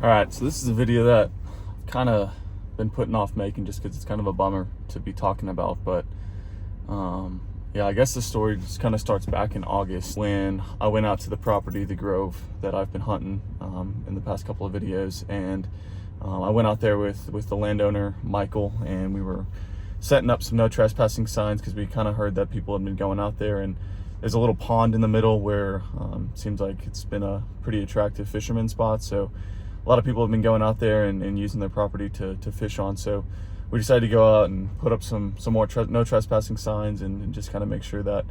All right, so this is a video that I've kind of been putting off making just because it's kind of a bummer to be talking about. But yeah, I guess the story just kind of starts back in August when I went out to the property, the Grove, that I've been hunting in the past couple of videos. And I went out there with the landowner, Michael, and we were setting up some no trespassing signs because we kind of heard that people had been going out there, and there's a little pond in the middle where seems like it's been a pretty attractive fisherman spot. So a lot of people have been going out there and using their property to fish on. So we decided to go out and put up some more no trespassing signs and just kind of make sure that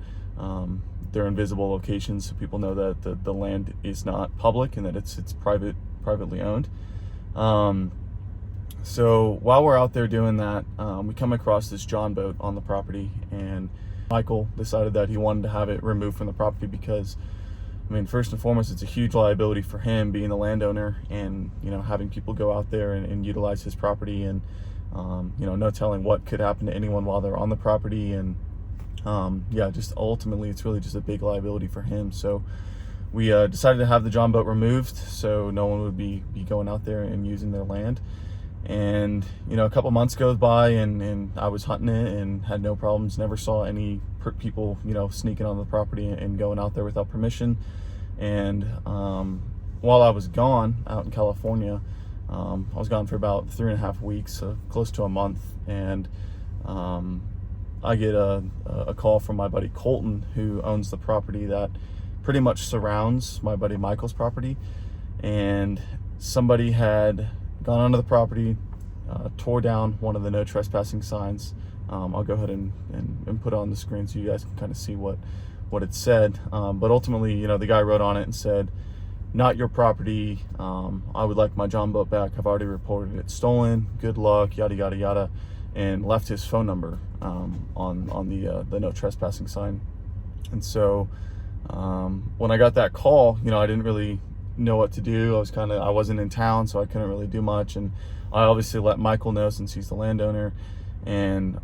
they're in visible locations so people know that the land is not public and that it's privately owned. So while we're out there doing that, we come across this John boat on the property, and Michael decided that he wanted to have it removed from the property because, I mean, first and foremost, it's a huge liability for him being the landowner, and having people go out there and utilize his property, and no telling what could happen to anyone while they're on the property. And yeah, just ultimately it's really just a big liability for him. So we decided to have the John boat removed so no one would be going out there and using their land. And a couple months goes by, and I was hunting it and had no problems, never saw any people sneaking on the property and going out there without permission. And while I was gone out in California, I was gone for about 3.5 weeks, so close to a month, and I get a call from my buddy Colton, who owns the property that pretty much surrounds my buddy Michael's property. And somebody had gone onto the property, tore down one of the no trespassing signs. I'll go ahead and put it on the screen so you guys can kind of see what it said. But ultimately, the guy wrote on it and said, "Not your property. I would like my John boat back. I've already reported it stolen. Good luck, yada, yada, yada," and left his phone number on the no trespassing sign. And so when I got that call, I didn't really know what to do. I wasn't in town, so I couldn't really do much. And I obviously let Michael know since he's the landowner. And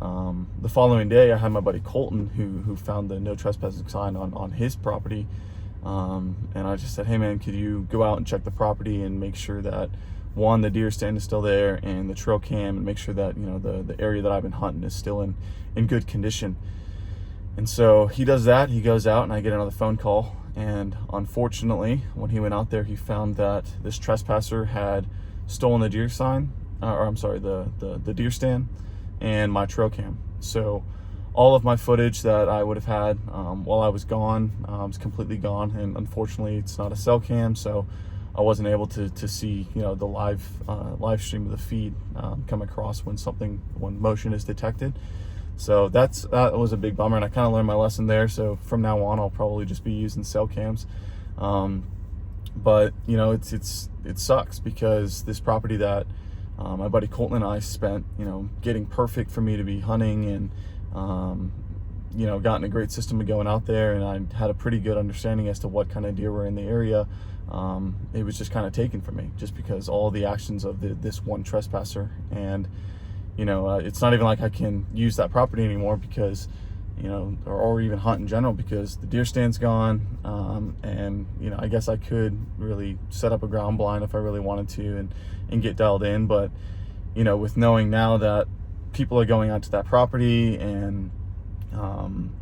the following day I had my buddy Colton who found the no trespassing sign on his property. And I just said, "Hey man, could you go out and check the property and make sure that, one, the deer stand is still there, and the trail cam, and make sure that the area that I've been hunting is still in good condition." And so he does that. He goes out, and I get another phone call. And unfortunately, when he went out there, he found that this trespasser had stolen the deer sign, the deer stand, and my trail cam. So all of my footage that I would have had while I was gone was completely gone. And unfortunately, it's not a cell cam, so I wasn't able to see the live stream of the feed come across when motion is detected. So that was a big bummer, and I kind of learned my lesson there. So from now on, I'll probably just be using cell cams. But it sucks because this property that my buddy Colton and I spent getting perfect for me to be hunting, and gotten a great system of going out there, and I had a pretty good understanding as to what kind of deer were in the area. It was just kind of taken from me just because all the actions of this one trespasser. And it's not even like I can use that property anymore because, or even hunt in general, because the deer stand's gone. And, I guess I could really set up a ground blind if I really wanted to and get dialed in. But, with knowing now that people are going out to that property and,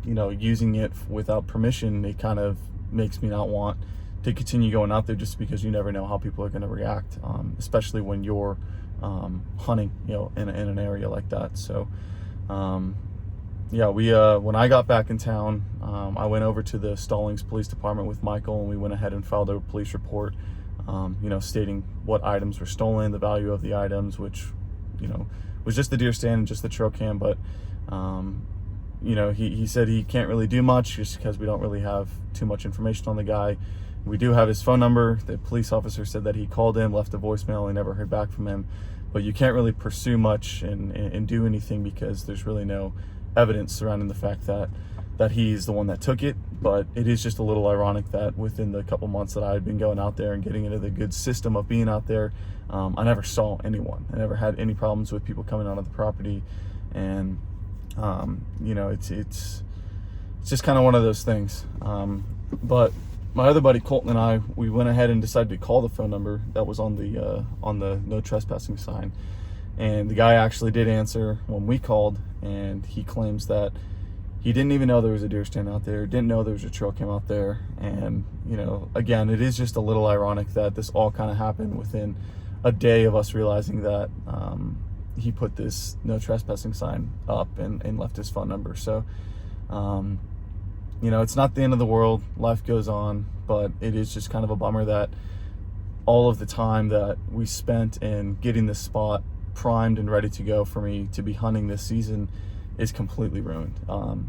using it without permission, it kind of makes me not want to continue going out there just because you never know how people are going to react, especially when you're hunting in an area like that. So yeah, we when I got back in town, I went over to the Stallings Police Department with Michael, and we went ahead and filed a police report stating what items were stolen, the value of the items, which was just the deer stand and just the trail cam. But he said he can't really do much just because we don't really have too much information on the guy. We do have his phone number. The police officer said that he called in, left a voicemail, and never heard back from him. But you can't really pursue much and do anything because there's really no evidence surrounding the fact that he's the one that took it. But it is just a little ironic that within the couple months that I had been going out there and getting into the good system of being out there, I never saw anyone. I never had any problems with people coming onto the property. And it's just kind of one of those things. But my other buddy Colton and I, we went ahead and decided to call the phone number that was on the no trespassing sign, and the guy actually did answer when we called, and he claims that he didn't even know there was a deer stand out there, didn't know there was a trail cam out there. And again, it is just a little ironic that this all kind of happened within a day of us realizing that he put this no trespassing sign up and left his phone number. So it's not the end of the world, life goes on, but it is just kind of a bummer that all of the time that we spent in getting this spot primed and ready to go for me to be hunting this season is completely ruined.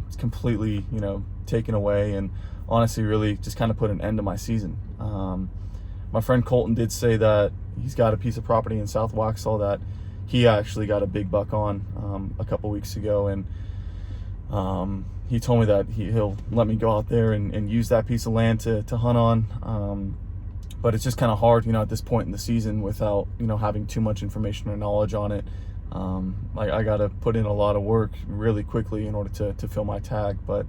It's completely taken away, and honestly really just kind of put an end to my season. My friend Colton did say that he's got a piece of property in South Waxhaw that he actually got a big buck on a couple weeks ago, and he told me that he'll let me go out there and use that piece of land to hunt on. But it's just kind of hard, at this point in the season without, having too much information or knowledge on it. I got to put in a lot of work really quickly in order to fill my tag, but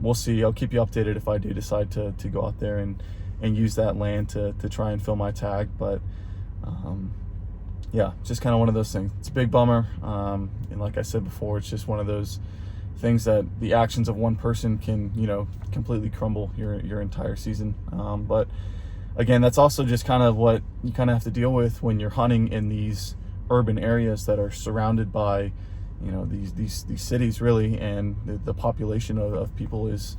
we'll see. I'll keep you updated if I do decide to go out there and use that land to try and fill my tag. But yeah, just kind of one of those things. It's a big bummer. And like I said before, it's just one of those things that the actions of one person can, completely crumble your entire season. But again, that's also just kind of what you kind of have to deal with when you're hunting in these urban areas that are surrounded by, these cities really, and the population of people is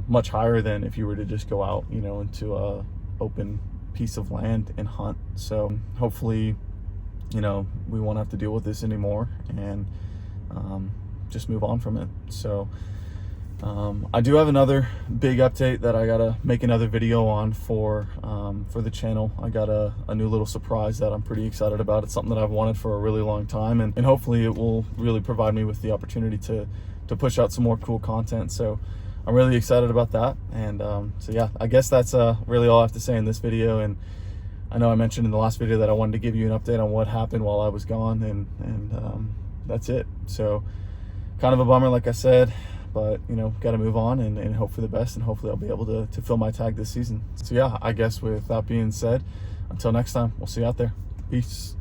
much higher than if you were to just go out, into a open piece of land and hunt. So hopefully, we won't have to deal with this anymore, and just move on from it. So I do have another big update that I gotta make another video on for the channel. I got a new little surprise that I'm pretty excited about. It's something that I've wanted for a really long time, and hopefully it will really provide me with the opportunity to push out some more cool content. So I'm really excited about that. And so yeah, I guess that's really all I have to say in this video. And I know I mentioned in the last video that I wanted to give you an update on what happened while I was gone, and that's it. So kind of a bummer, like I said, but got to move on and hope for the best, and hopefully I'll be able to fill my tag this season. So yeah, I guess with that being said, until next time, we'll see you out there. Peace.